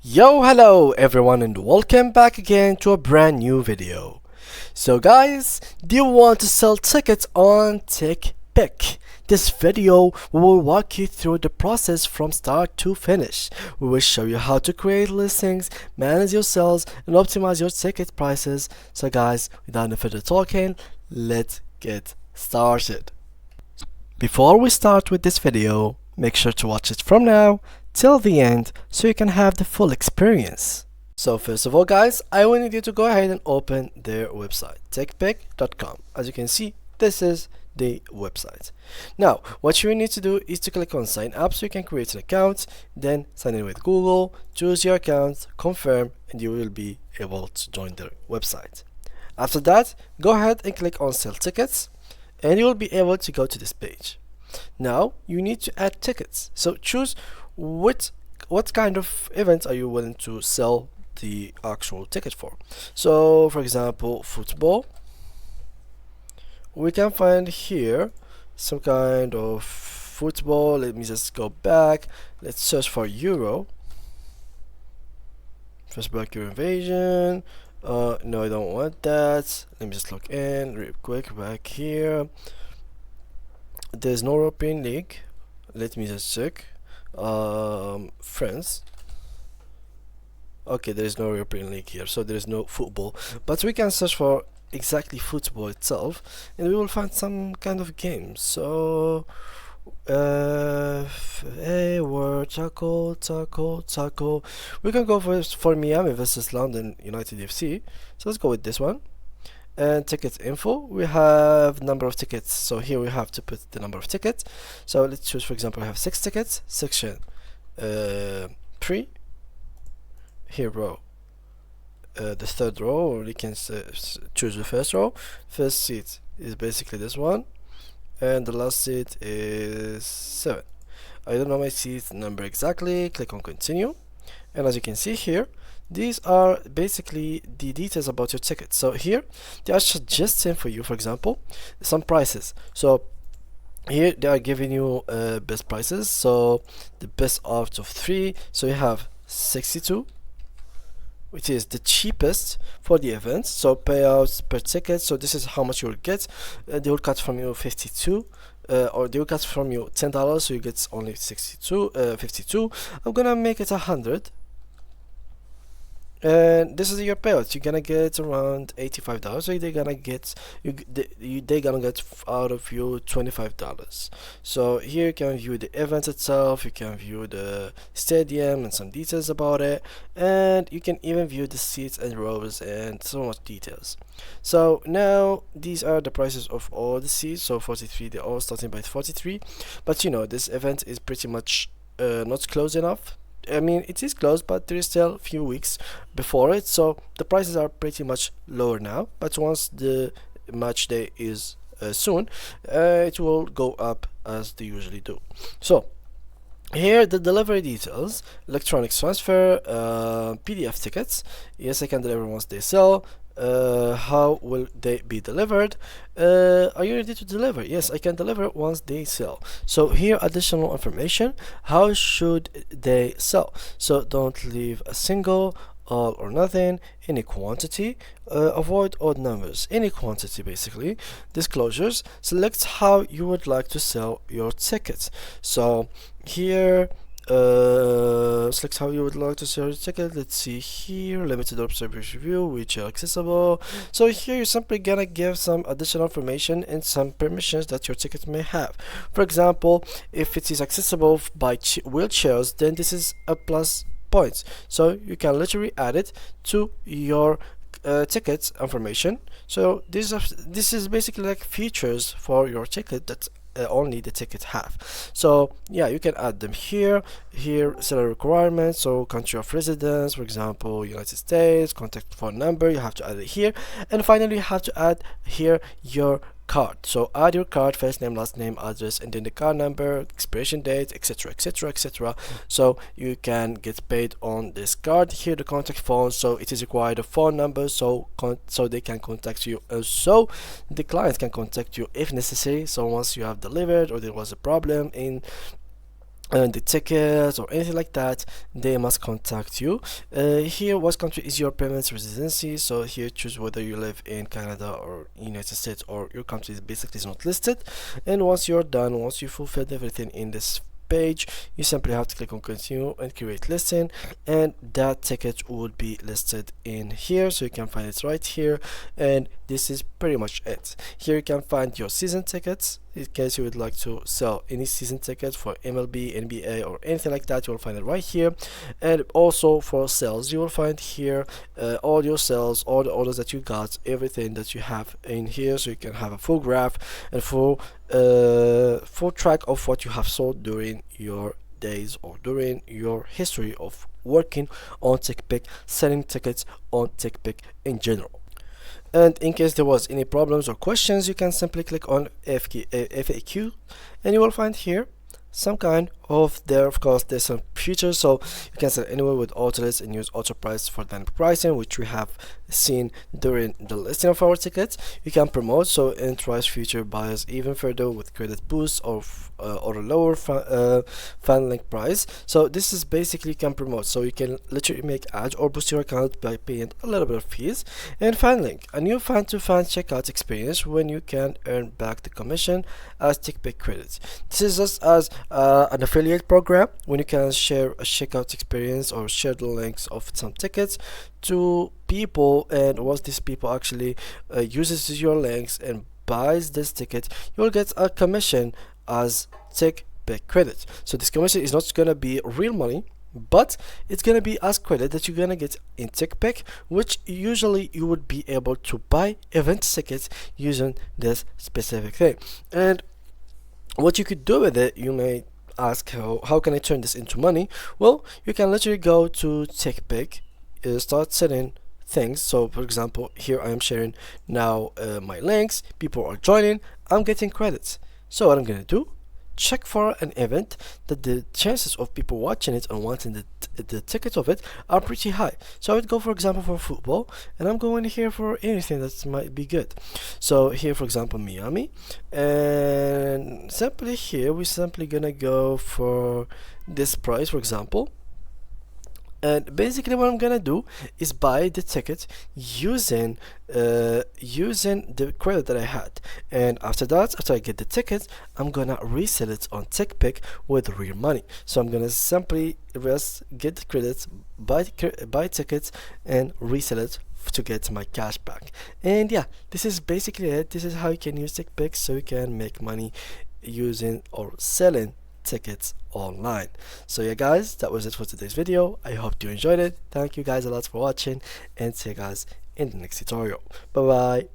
Yo, hello everyone and welcome back again to a brand new video. So guys, do you want to sell tickets on TickPick? This video we will walk you through the process from start to finish. We will show you how to create listings, manage your sales and optimize your ticket prices. So guys, without any further talking, let's get started. Before we start with this video, make sure to watch it from now till the end so you can have the full experience. So first of all guys, I will need you to go ahead and open their website, tickpick.com. As you can see, this is the website. Now what you need to do is to click on sign up so you can create an account, then sign in with Google, choose your account, confirm, and you will be able to join their website. After that, go ahead and click on sell tickets and you will be able to go to this page. Now you need to add tickets, so choose what kind of events are you willing to sell the actual ticket for. So for example, football, we can find here some kind of football. Let me just go back, let's search for Euro. First back Euro invasion. No, I don't want that. Let me just log in real quick back here. There's no European League. Let me just check. France. Okay, there is no European League here, so there is no football, but we can search for exactly football itself and we will find some kind of game. So hey, word tackle. We can go for Miami versus London United FC, so let's go with this one. And ticket info, we have number of tickets, so here we have to put the number of tickets. So let's choose, for example, I have 6 tickets, section 3, here row, the third row, or you can choose the first row. First seat is basically this one and the last seat is 7. I don't know my seat number exactly. Click on continue, and as you can see here, these are basically the details about your ticket. So here they are suggesting for you, for example, some prices. So here they are giving you best prices, so the best out of 3. So you have 62, which is the cheapest for the event. So payouts per ticket, so this is how much you will get. They will cut from you 52, or they will cut from you $10, so you get only 52. I'm gonna make it 100, and this is your payout. You're gonna get around $85, so they're gonna get out of you $25. So here you can view the event itself, you can view the stadium and some details about it, and you can even view the seats and rows and so much details. So now these are the prices of all the seats. So 43, they're all starting by 43, but you know, this event is pretty much not close enough. I mean, it is close, but there is still a few weeks before it, so the prices are pretty much lower now. But once the match day is soon, it will go up as they usually do. So here the delivery details: electronic transfer, PDF tickets. Yes, I can deliver once they sell. How will they be delivered? Are you ready to deliver? Yes, I can deliver once they sell. So here additional information: how should they sell? So don't leave a single, all or nothing, any quantity, avoid odd numbers, any quantity basically. Disclosures: select how you would like to sell your tickets. So here select how you would like to sell your ticket. Let's see here, limited observation view, which are accessible. So here you're simply gonna give some additional information and some permissions that your ticket may have. For example, if it is accessible by wheelchairs, then this is a plus points, so you can literally add it to your ticket information. So this is basically like features for your ticket that only the ticket have. So yeah, you can add them here. Here, seller requirements, so country of residence, for example United States, contact phone number, you have to add it here. And finally, you have to add here your card. So add your card, first name, last name, address, and then the card number, expiration date, etc. So you can get paid on this card. Here the contact phone, so it is required a phone number, so they can contact you, so the client can contact you if necessary. So once you have delivered or there was a problem in and the tickets or anything like that, they must contact you. Here, what country is your permanent residency? So here, choose whether you live in Canada or United States, or your country is basically is not listed. And once you're done, once you fulfilled everything in this page, you simply have to click on continue and create listing, and that ticket would be listed in here, so you can find it right here. And this is pretty much it. Here you can find your season tickets in case you would like to sell any season tickets for MLB, NBA, or anything like that. You will find it right here. And also for sales, you will find here all your sales, all the orders that you got, everything that you have in here, so you can have a full graph and full track of what you have sold during your days or during your history of working on TickPick, selling tickets on TickPick in general. And in case there was any problems or questions, you can simply click on FAQ, and you will find here some kind of of course there's some features, so you can sell anywhere with Autolist and use auto price for dynamic pricing, which we have seen during the listing of our tickets. You can promote, so encourage future buyers even further with credit boosts or a lower fan link price. So this is basically you can promote, so you can literally make ads or boost your account by paying a little bit of fees. And fan link, a new fan to fan checkout experience when you can earn back the commission as TickPick credits. This is just as an affiliate program when you can share a checkout experience or share the links of some tickets to people, and once these people actually uses your links and buys this ticket, you will get a commission as TickPick credit. So this commission is not gonna be real money, but it's gonna be as credit that you're gonna get in TickPick, which usually you would be able to buy event tickets using this specific thing. And what you could do with it, you may ask, how can I turn this into money? Well, you can literally go to TickPick, start setting things. So for example, here I am sharing now my links, people are joining, I'm getting credits. So what I'm gonna do, check for an event that the chances of people watching it and wanting the ticket of it are pretty high. So I would go, for example, for football, and I'm going here for anything that might be good. So here, for example, Miami, and simply here we simply gonna go for this price, for example. And basically what I'm gonna do is buy the ticket using the credit that I had, and after that, after I get the ticket, I'm gonna resell it on TickPick with real money. So I'm gonna simply get the credits, buy tickets, and resell it to get my cash back. And yeah, this is basically it. This is how you can use TickPick so you can make money using or selling tickets online. So yeah guys, that was it for today's video. I hope you enjoyed it. Thank you guys a lot for watching, and see you guys in the next tutorial. Bye bye.